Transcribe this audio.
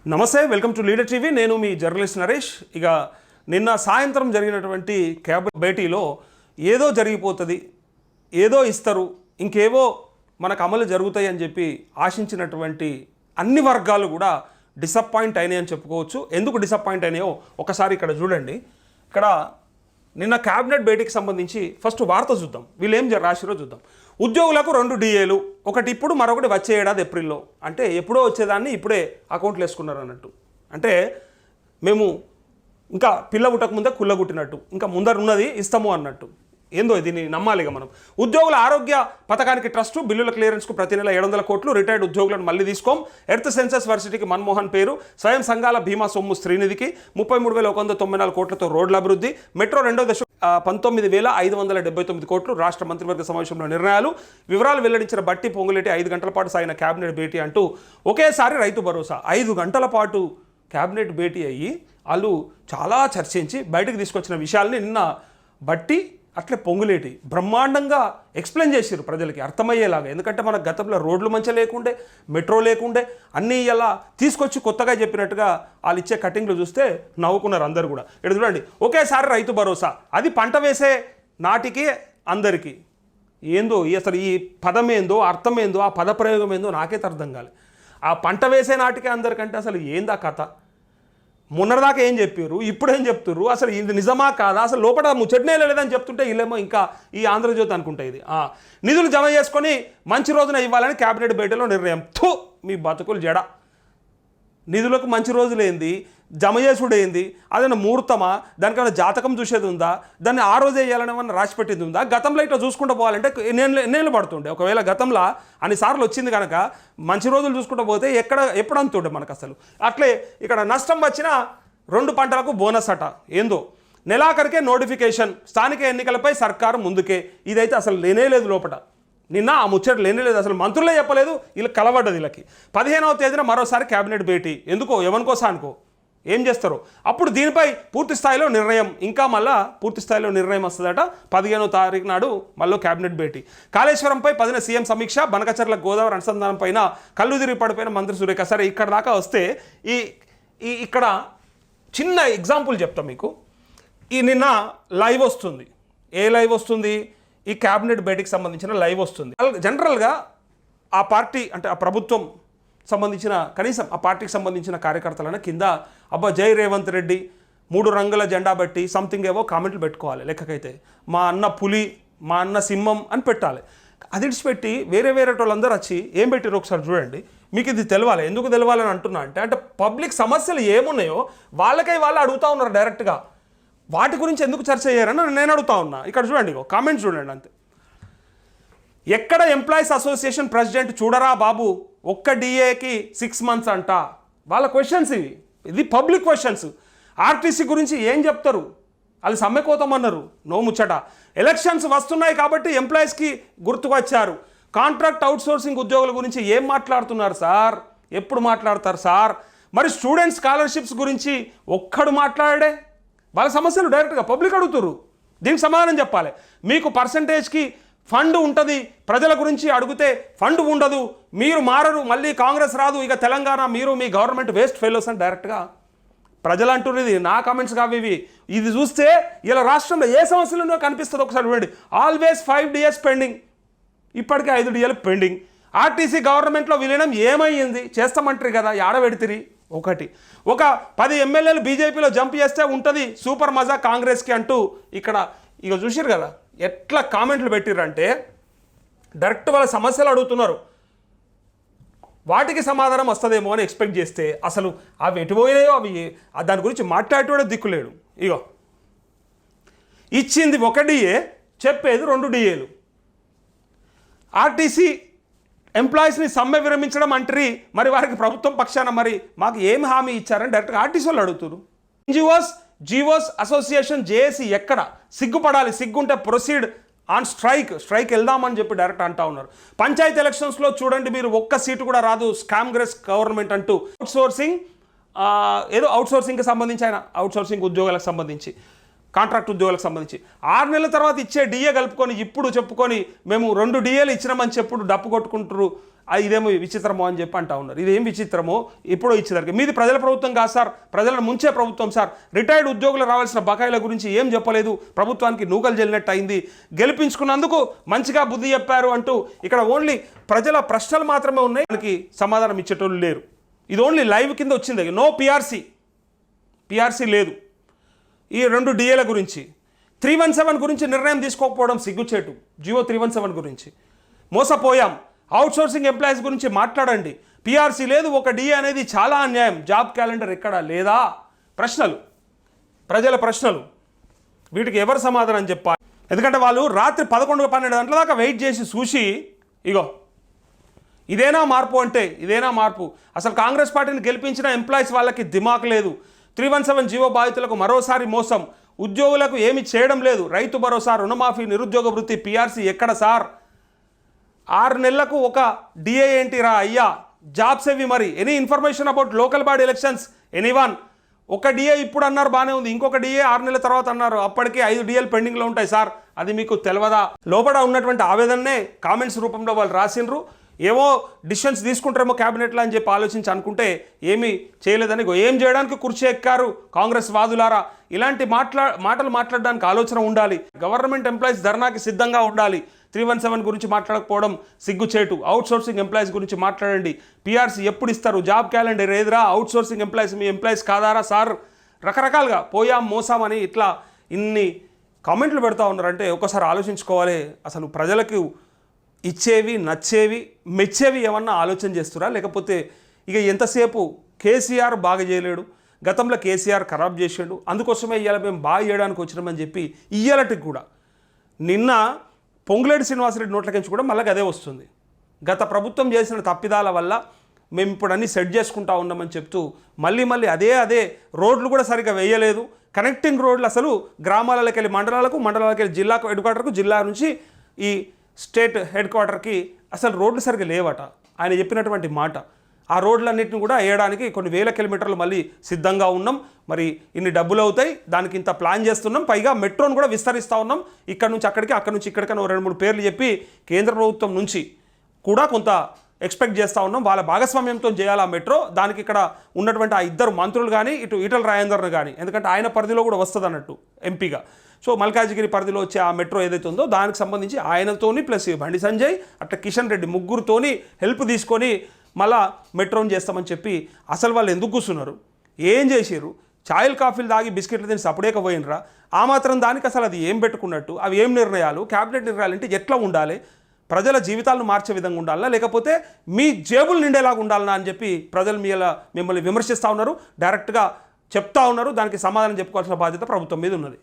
నమస్తే, welcome to leader TV. నేను మీ journalist Naresh. ఇక నిన్న సాయంత్రం జరిగినటువంటి క్యాబినెట్ భేటీలో ఏదో జరిగిపోతుంది, ఏదో ఇస్తారు, ఇంకేవో మనకు అమలు జరుగుతాయి అని చెప్పి ఆశించినటువంటి అన్ని వర్గాలు కూడా డిసప్పాయింట్ అయినాయని చెప్పుకోవచ్చు. ఎందుకు డిసప్పాయింట్ అయినాయో ఒకసారి ఇక్కడ చూడండి. ఇక్కడ నిన్న క్యాబినెట్ భేటీకి సంబంధించి ఫస్ట్ వార్త చూద్దాం, వీళ్ళు ఏం రాసిరో చూద్దాం. ఉద్యోగులకు 2 DAలు, ఒకటి ఇప్పుడు, మరొకటి వచ్చే ఏడాది ఏప్రిల్లో. అంటే ఎప్పుడో వచ్చేదాన్ని ఇప్పుడే అకౌంట్లు వేసుకున్నారు అన్నట్టు. అంటే మేము ఇంకా పిల్ల పుట్టకముందే కుల్లగుట్టినట్టు, ఇంకా ముందరున్నది ఇస్తాము అన్నట్టు. ఏందో దీన్ని నమ్మాలిగా మనం. ఉద్యోగుల ఆరోగ్య పథకానికి ట్రస్టు బిల్లుల క్లియరెన్స్కు ప్రతి నెల 700 కోట్లు, రిటైర్డ్ ఉద్యోగులను మళ్ళీ తీసుకోం. ఎర్త్ సెన్సస్ వర్సిటీకి మన్మోహన్ పేరు, స్వయం సంఘాల బీమా సొమ్ము శ్రీనిధికి, 33,194 కోట్లతో రోడ్ల అభివృద్ధి, మెట్రో 2వ దశ 19,579 కోట్లు, రాష్ట్ర మంత్రివర్గ సమావేశంలో నిర్ణయాలు, వివరాలు వెల్లడించిన బట్టి పొంగులేటి 5 గంటల పాటు సాగిన క్యాబినెట్ భేటీ అంటూ ఒకేసారి రైతు భరోసా 5 గంటల పాటు క్యాబినెట్ భేటీ అయ్యి వాళ్ళు చాలా చర్చించి బయటకు తీసుకొచ్చిన విషయాల్ని నిన్న బట్టి అట్లే పొంగులేటి బ్రహ్మాండంగా ఎక్స్ప్లెయిన్ చేసారు ప్రజలకి అర్థమయ్యేలాగా. ఎందుకంటే మన గతంలో రోడ్లు మంచిగా లేకుండే, మెట్రో లేకుండే, అన్నీ ఇలా తీసుకొచ్చి కొత్తగా చెప్పినట్టుగా వాళ్ళు ఇచ్చే కటింగ్లు చూస్తే నవ్వుకున్నారు అందరు కూడా. ఇక్కడ చూడండి, ఒకేసారి రైతు భరోసా, అది పంట వేసే నాటికి అందరికీ. ఏందో అసలు ఈ పదం ఏందో, అర్థం ఏందో, ఆ పదప్రయోగం ఏందో నాకైతే అర్థం కాలేదు. ఆ పంట వేసే నాటికే అందరికంటే అసలు ఏందా కథ? మొన్నటిదాకా ఏం చెప్పారు, ఇప్పుడు ఏం చెప్తున్నారు, అసలు ఇది నిజమా కాదా, అసలు లోపల ముచ్చటనే లేదని చెప్తుంటే వీళ్ళేమో ఇంకా ఈ ఆంధ్రజ్యోతి అనుకుంటా ఇది. నిధులు జమ చేసుకొని మంచి రోజున ఇవ్వాలని క్యాబినెట్ భేటీలో నిర్ణయం. మీ బతుకులు జడ. నిధులకు మంచి రోజులు ఏంది, జమ చేసుడు ఏంది, అదైనా ముహూర్తమా, దానికన్నా జాతకం చూసేది ఉందా, దాన్ని ఆ రోజే వేయాలని ఏమన్నా రాసి పెట్టింది ఉందా? గతంలో ఇట్లా చూసుకుంటూ పోవాలంటే ఎన్నేళ్ళు పడుతుండే. ఒకవేళ గతంలో అన్నిసార్లు వచ్చింది కనుక మంచి రోజులు చూసుకుంటూ పోతే ఎప్పుడు అంతుండే మనకు అసలు. అట్లే ఇక్కడ నష్టం వచ్చిన 2 పంటలకు బోనస్ అట. ఏందో నెలాఖరికే నోటిఫికేషన్, స్థానిక ఎన్నికలపై సర్కారు ముందుకే. ఇదైతే అసలు లేనేలేదు లోపల. నిన్న ఆ ముచ్చట లేనేలేదు, అసలు మంత్రులే చెప్పలేదు, వీళ్ళు కలవడ్డది. వీళ్ళకి 15వ తేదీన మరోసారి క్యాబినెట్ భేటీ. ఎందుకో ఎవరికోసానికో ఏం చేస్తారో అప్పుడు దీనిపై పూర్తి స్థాయిలో నిర్ణయం. ఇంకా మళ్ళా పూర్తి స్థాయిలో నిర్ణయం వస్తుందట. 15వ తారీఖు నాడు మళ్ళీ క్యాబినెట్ భేటీ. కాళేశ్వరంపై 10న సీఎం సమీక్ష, బనకచర్ల గోదావరి అనుసంధానం పైన కళ్ళు తిరిగి పడిపోయిన మంత్రి సురేఖ. సరే, ఇక్కడ దాకా వస్తే ఇక్కడ చిన్న ఎగ్జాంపుల్ చెప్తాం మీకు. ఈ నిన్న లైవ్ వస్తుంది. ఏ లైవ్ వస్తుంది? ఈ క్యాబినెట్ భేటీకి సంబంధించిన లైవ్ వస్తుంది. జనరల్గా ఆ పార్టీ అంటే ఆ ప్రభుత్వం సంబంధించిన కనీసం ఆ పార్టీకి సంబంధించిన కార్యకర్తలను కింద అబ్బా జై రేవంత్ రెడ్డి 3 రంగుల జెండా బట్టి సంథింగ్ ఏవో కామెంట్లు పెట్టుకోవాలి. లెక్కకైతే మా అన్న పులి, మా అన్న సింహం అని పెట్టాలి. అది విడిచిపెట్టి వేరే వాళ్ళందరూ వచ్చి ఏం పెట్టారు ఒకసారి చూడండి. మీకు ఇది తెలవాలి. ఎందుకు తెలవాలని అంటున్నా అంటే పబ్లిక్ సమస్యలు ఏమున్నాయో వాళ్ళకై వాళ్ళు అడుగుతూ ఉన్నారు డైరెక్ట్గా. వాటి గురించి ఎందుకు చర్చ చేయారని నేను అడుగుతా ఉన్నా. ఇక్కడ చూడండి, కామెంట్స్ చూడండి అంతే. ఎక్కడ ఎంప్లాయీస్ అసోసియేషన్ ప్రెసిడెంట్ చూడరా బాబు, ఒక్క DAకి 6 months అంట. వాళ్ళ క్వశ్చన్స్ ఇవి. ఇది పబ్లిక్ క్వశ్చన్స్. ఆర్టీసీ గురించి ఏం చెప్తారు? వాళ్ళు సమ్మె కోతామన్నారు, నో ముచ్చట. ఎలక్షన్స్ వస్తున్నాయి కాబట్టి ఎంప్లాయీస్కి గుర్తుకొచ్చారు. కాంట్రాక్ట్ అవుట్సోర్సింగ్ ఉద్యోగుల గురించి ఏం మాట్లాడుతున్నారు సార్? ఎప్పుడు మాట్లాడతారు సార్? మరి స్టూడెంట్ స్కాలర్షిప్స్ గురించి ఒక్కడు మాట్లాడే? వాళ్ళ సమస్యలు డైరెక్ట్గా పబ్లిక్ అడుగుతారు. దీనికి సమాధానం చెప్పాలి. మీకు పర్సంటేజ్కి ఫండ్ ఉంటుంది, ప్రజల గురించి అడిగితే ఫండ్ ఉండదు, మీరు మారరు, మళ్ళీ కాంగ్రెస్ రాదు, ఇక తెలంగాణ మీరు మీ గవర్నమెంట్ వేస్ట్ ఫెయిల్స్ అని డైరెక్ట్గా ప్రజలు అంటున్నారు. ఇది నా కామెంట్స్ కావు ఇవి. ఇది చూస్తే ఇలా రాష్ట్రంలో ఏ సమస్యలు ఉన్నాయో కనిపిస్తుంది. ఒకసారి చూడండి. ఆల్వేస్ 5 DAs పెండింగ్, ఇప్పటికే 5 DAలు పెండింగ్. ఆర్టీసీ గవర్నమెంట్లో విలీనం ఏమయ్యింది? చేస్తామంటారు కదా, ఆడబెడితిరి. ఒక 10 MLAలు బీజేపీలో జంప్ చేస్తే ఉంటుంది సూపర్ మజా కాంగ్రెస్కి అంటూ ఇక్కడ ఇక చూసారు కదా ఎట్లా కామెంట్లు పెట్టిర్రంటే డైరెక్ట్ వాళ్ళ సమస్యలు అడుగుతున్నారు. వాటికి సమాధానం వస్తుందేమో అని ఎక్స్పెక్ట్ చేస్తే అసలు అవి ఎటుపోయినాయో అవి దాని గురించి మాట్లాడేటోడే దిక్కులేడు. ఇగో ఇచ్చింది 1 DA, చెప్పేది 2 DAలు. ఆర్టీసీ ఎంప్లాయీస్ని సమ్మె విరమించడం అంటారు. మరి వారికి ప్రభుత్వం పక్షాన మరి మాకు ఏం హామీ ఇచ్చారని డైరెక్ట్గా ఆర్టీసీ వాళ్ళు అడుగుతారు. జీవోస్ అసోసియేషన్ జేఏసీ ఎక్కడ? సిగ్గుపడాలి, సిగ్గుంటే ప్రొసీడ్ ఆన్ స్ట్రైక్ వెళ్దామని చెప్పి డైరెక్ట్ అంటా ఉన్నారు. పంచాయతీ ఎలక్షన్స్లో చూడండి మీరు, ఒక్క సీటు కూడా రాదు, స్కామ్గ్రెస్ గవర్నమెంట్ అంటూ. అవుట్సోర్సింగ్ ఏదో అవుట్సోర్సింగ్కి సంబంధించి ఆయన అవుట్సోర్సింగ్ ఉద్యోగాలకు సంబంధించి కాంట్రాక్ట్ ఉద్యోగులకు సంబంధించి 6 నెలల తర్వాత ఇచ్చే డిఏ కలుపుకొని ఇప్పుడు చెప్పుకొని మేము 2 డిఏలు ఇచ్చినామని చెప్పుడు డప్పు కొట్టుకుంటారు. ఇదేమో విచిత్రమో అని చెప్పి అంటా ఉన్నారు. ఇదేం విచిత్రమో ఎప్పుడో ఇచ్చేదానికి మీది ప్రజల ప్రభుత్వం కాదు సార్, ప్రజలను ముంచే ప్రభుత్వం సార్. రిటైర్డ్ ఉద్యోగులు రావాల్సిన బకాయిల గురించి ఏం చెప్పలేదు, ప్రభుత్వానికి నూకలు జల్లినట్టు అయింది. గెలిపించుకున్నందుకు మంచిగా బుద్ధి చెప్పారు అంటూ ఇక్కడ ఓన్లీ ప్రజల ప్రశ్నలు మాత్రమే ఉన్నాయి, దానికి సమాధానం ఇచ్చేటోళ్ళు లేరు. ఇది ఓన్లీ లైవ్ కింద వచ్చింది, నో పిఆర్సీ లేదు. ఈ 2 డిఏల గురించి 317 గురించి నిర్ణయం తీసుకోకపోవడం సిగ్గుచేటు. జియో 317 గురించి మోసపోయాం. అవుట్సోర్సింగ్ ఎంప్లాయీస్ గురించి మాట్లాడండి. పిఆర్సీ లేదు, 1 డిఏ అనేది చాలా అన్యాయం. జాబ్ క్యాలెండర్ ఎక్కడా లేదా? ప్రశ్నలు, ప్రజల ప్రశ్నలు. వీటికి ఎవరు సమాధానం చెప్పాలి? ఎందుకంటే వాళ్ళు రాత్రి 11-12 గంటల దాకా వెయిట్ చేసి చూసి ఇగో ఇదేనా మార్పు అంటే ఇదేనా మార్పు? అసలు కాంగ్రెస్ పార్టీని గెలిపించిన ఎంప్లాయీస్ వాళ్ళకి దిమాక్ లేదు. 317 జీవో బాధితులకు మరోసారి మోసం, ఉద్యోగులకు ఏమి చేయడం లేదు. రైతు భరోసా, రుణమాఫీ, నిరుద్యోగ వృత్తి, పిఆర్సీ ఎక్కడ సార్? 6 నెలలకు 1 డిఏ ఏంటిరా అయ్యా? జాబ్స్ ఏవి మరి? Any information about local body elections anyone? 1 DA ఇప్పుడు అన్నారు బాగానే ఉంది, ఇంకొక డిఏ 6 నెలల తర్వాత అన్నారు. అప్పటికే 5 డిఏలు పెండింగ్లో ఉంటాయి సార్, అది మీకు తెలియదా? లోపల ఉన్నటువంటి ఆవేదననే కామెంట్స్ రూపంలో వాళ్ళు రాసిండ్రు. ఏవో డిసిషన్స్ తీసుకుంటారేమో క్యాబినెట్లో అని చెప్పి ఆలోచించి అనుకుంటే ఏమీ చేయలేదని ఏం చేయడానికి కుర్చీ ఎక్కారు కాంగ్రెస్ వాదులారా. ఇలాంటి మాటలు మాట్లాడడానికి ఆలోచన ఉండాలి. గవర్నమెంట్ ఎంప్లాయీస్ ధర్నాకి సిద్ధంగా ఉండాలి. 317 గురించి మాట్లాడకపోవడం సిగ్గుచేటు. అవుట్సోర్సింగ్ ఎంప్లాయీస్ గురించి మాట్లాడండి. పిఆర్సీ ఎప్పుడు ఇస్తారు? జాబ్ క్యాలెండర్ ఏదిరా? అవుట్సోర్సింగ్ ఎంప్లాయీస్ మీ ఎంప్లాయీస్ కాదారా సార్? రకరకాలుగా పోయాం మోసామని ఇట్లా ఇన్ని కామెంట్లు పెడతా ఉన్నారంటే ఒకసారి ఆలోచించుకోవాలి. అసలు ప్రజలకు ఇచ్చేవి, నచ్చేవి, మెచ్చేవి ఏమన్నా ఆలోచన చేస్తురా? లేకపోతే ఇక ఎంతసేపు కేసీఆర్ బాగా చేయలేడు, గతంలో కేసీఆర్ ఖరాబ్ చేసాడు, అందుకోసమే ఇవాళ మేము బాగా చేయడానికి వచ్చినామని చెప్పి ఇయ్యాలటికి కూడా నిన్న పొంగులేటి శ్రీనివాసరెడ్డి నోట్లకించి కూడా మళ్ళీ అదే వస్తుంది. గత ప్రభుత్వం చేసిన తప్పిదాల వల్ల మేము ఇప్పుడు అన్నీ సెట్ చేసుకుంటా ఉన్నామని చెప్తూ మళ్ళీ అదే రోడ్లు కూడా సరిగ్గా వేయలేదు. కనెక్టింగ్ రోడ్లు అసలు గ్రామాలకి వెళ్ళి మండలాలకు వెళ్ళి జిల్లాకు హెడ్ క్వార్టర్కు, జిల్లా నుంచి ఈ స్టేట్ హెడ్ క్వార్టర్కి అసలు రోడ్లు సరిగ్గా లేవట. ఆయన చెప్పినటువంటి మాట. ఆ రోడ్లన్నింటిని కూడా వేయడానికి కొన్ని వేల కిలోమీటర్లు మళ్ళీ సిద్ధంగా ఉన్నాం. మరి ఇన్ని డబ్బులు అవుతాయి, దానికి ఇంత ప్లాన్ చేస్తున్నాం. పైగా మెట్రోను కూడా విస్తరిస్తూ ఉన్నాం. ఇక్కడ నుంచి అక్కడికి, అక్కడ నుంచి ఇక్కడికి 2-3 పేర్లు చెప్పి కేంద్ర ప్రభుత్వం నుంచి కూడా కొంత ఎక్స్పెక్ట్ చేస్తూ ఉన్నాం. వాళ్ళ భాగస్వామ్యంతో చేయాలి ఆ మెట్రో. దానికి ఇక్కడ ఉన్నటువంటి ఆ 2 మంత్రులు కానీ, ఇటు ఈటల రాజేందర్ను కానీ, ఎందుకంటే ఆయన పరిధిలో కూడా వస్తుంది అన్నట్టు ఎంపీగా. సో మల్కాజిగిరి పరిధిలో వచ్చే ఆ మెట్రో ఏదైతే ఉందో దానికి సంబంధించి ఆయనతోని ప్లస్ బండి సంజయ్ అట్లా కిషన్ రెడ్డి ముగ్గురుతోని హెల్ప్ తీసుకొని మళ్ళా మెట్రోని చేస్తామని చెప్పి అసలు వాళ్ళు ఎందుకు కూర్చున్నారు? ఏం చేసారు? ఛాయలు కాఫీలు తాగి బిస్కెట్లు తిని సపడేకపోయినరా? ఆ మాత్రం దానికి అసలు అది ఏం పెట్టుకున్నట్టు? అవి ఏం నిర్ణయాలు? క్యాబినెట్ నిర్ణయాలు అంటే ఎట్లా ఉండాలి? ప్రజల జీవితాలను మార్చే విధంగా ఉండాలా, లేకపోతే మీ జేబులు నిండేలాగా ఉండాలనా అని చెప్పి ప్రజలు మిమ్మల్ని విమర్శిస్తూ ఉన్నారు, డైరెక్ట్గా చెప్తా ఉన్నారు. దానికి సమాధానం చెప్పుకోవాల్సిన బాధ్యత ప్రభుత్వం మీద ఉన్నది.